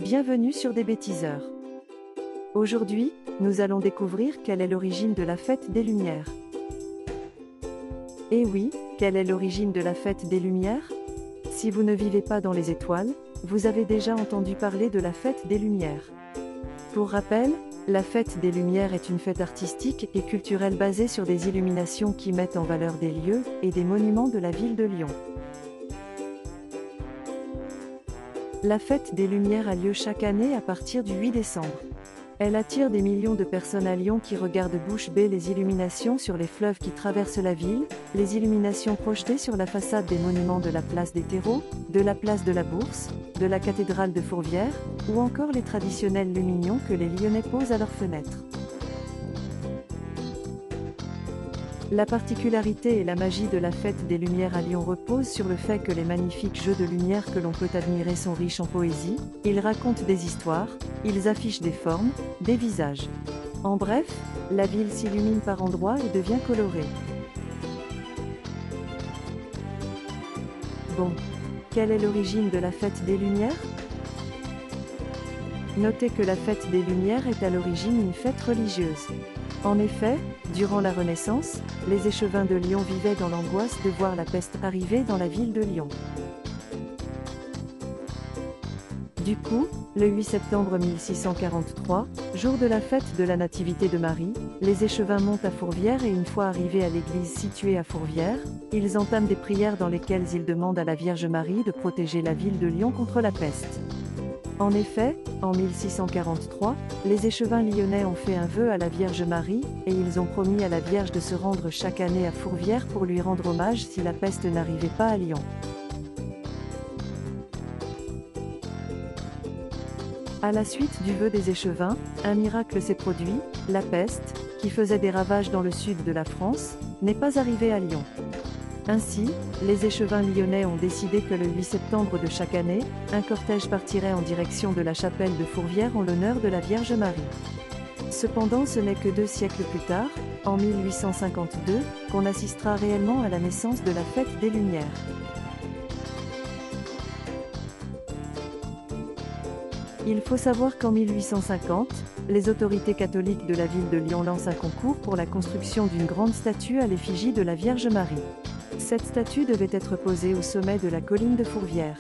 Bienvenue sur des bêtiseurs. Aujourd'hui, nous allons découvrir quelle est l'origine de la fête des Lumières. Eh oui, quelle est l'origine de la fête des Lumières? Si vous ne vivez pas dans les étoiles, vous avez déjà entendu parler de la fête des Lumières. Pour rappel, la fête des Lumières est une fête artistique et culturelle basée sur des illuminations qui mettent en valeur des lieux et des monuments de la ville de Lyon. La fête des Lumières a lieu chaque année à partir du 8 décembre. Elle attire des millions de personnes à Lyon qui regardent bouche bée les illuminations sur les fleuves qui traversent la ville, les illuminations projetées sur la façade des monuments de la place des Terreaux, de la place de la Bourse, de la cathédrale de Fourvière, ou encore les traditionnels lumignons que les Lyonnais posent à leurs fenêtres. La particularité et la magie de la fête des Lumières à Lyon reposent sur le fait que les magnifiques jeux de lumière que l'on peut admirer sont riches en poésie, ils racontent des histoires, ils affichent des formes, des visages. En bref, la ville s'illumine par endroits et devient colorée. Bon, quelle est l'origine de la fête des Lumières? Notez que la fête des Lumières est à l'origine une fête religieuse. En effet, durant la Renaissance, les échevins de Lyon vivaient dans l'angoisse de voir la peste arriver dans la ville de Lyon. Du coup, le 8 septembre 1643, jour de la fête de la Nativité de Marie, les échevins montent à Fourvière et une fois arrivés à l'église située à Fourvière, ils entament des prières dans lesquelles ils demandent à la Vierge Marie de protéger la ville de Lyon contre la peste. En effet, en 1643, les échevins lyonnais ont fait un vœu à la Vierge Marie, et ils ont promis à la Vierge de se rendre chaque année à Fourvière pour lui rendre hommage si la peste n'arrivait pas à Lyon. À la suite du vœu des échevins, un miracle s'est produit, la peste, qui faisait des ravages dans le sud de la France, n'est pas arrivée à Lyon. Ainsi, les échevins lyonnais ont décidé que le 8 septembre de chaque année, un cortège partirait en direction de la chapelle de Fourvière en l'honneur de la Vierge Marie. Cependant, ce n'est que 2 siècles plus tard, en 1852, qu'on assistera réellement à la naissance de la fête des Lumières. Il faut savoir qu'en 1850, les autorités catholiques de la ville de Lyon lancent un concours pour la construction d'une grande statue à l'effigie de la Vierge Marie. Cette statue devait être posée au sommet de la colline de Fourvière.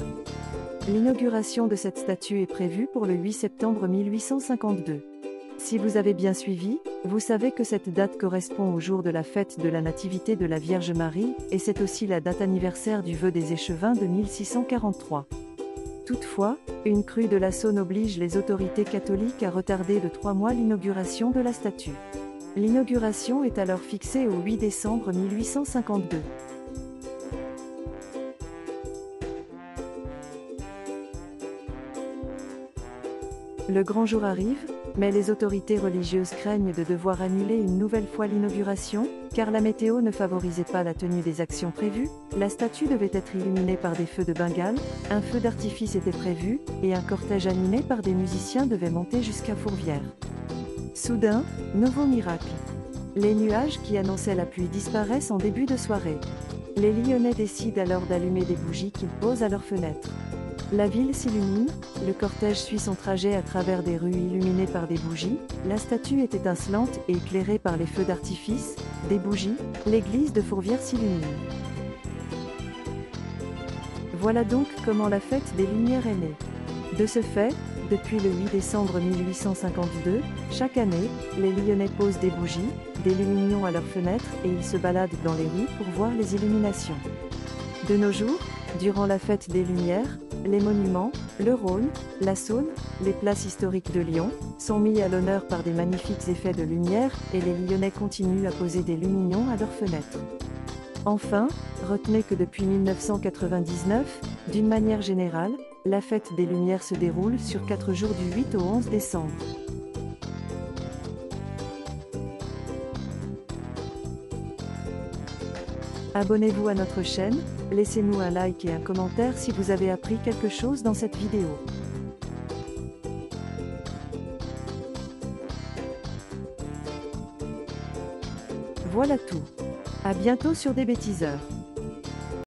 L'inauguration de cette statue est prévue pour le 8 septembre 1852. Si vous avez bien suivi, vous savez que cette date correspond au jour de la fête de la Nativité de la Vierge Marie, et c'est aussi la date anniversaire du vœu des échevins de 1643. Toutefois, une crue de la Saône oblige les autorités catholiques à retarder de 3 mois l'inauguration de la statue. L'inauguration est alors fixée au 8 décembre 1852. Le grand jour arrive, mais les autorités religieuses craignent de devoir annuler une nouvelle fois l'inauguration, car la météo ne favorisait pas la tenue des actions prévues. La statue devait être illuminée par des feux de Bengale, un feu d'artifice était prévu, et un cortège animé par des musiciens devait monter jusqu'à Fourvière. Soudain, nouveau miracle. Les nuages qui annonçaient la pluie disparaissent en début de soirée. Les Lyonnais décident alors d'allumer des bougies qu'ils posent à leurs fenêtres. La ville s'illumine, le cortège suit son trajet à travers des rues illuminées par des bougies, la statue est étincelante et éclairée par les feux d'artifice, des bougies, l'église de Fourvière s'illumine. Voilà donc comment la fête des Lumières est née. De ce fait, depuis le 8 décembre 1852, chaque année, les Lyonnais posent des bougies, des lumignons à leurs fenêtres et ils se baladent dans les rues pour voir les illuminations. De nos jours, durant la fête des Lumières, les monuments, le Rhône, la Saône, les places historiques de Lyon, sont mis à l'honneur par des magnifiques effets de lumière et les Lyonnais continuent à poser des lumignons à leurs fenêtres. Enfin, retenez que depuis 1999, d'une manière générale, la fête des Lumières se déroule sur 4 jours du 8 au 11 décembre. Abonnez-vous à notre chaîne, laissez-nous un like et un commentaire si vous avez appris quelque chose dans cette vidéo. Voilà tout. À bientôt sur des bêtiseurs.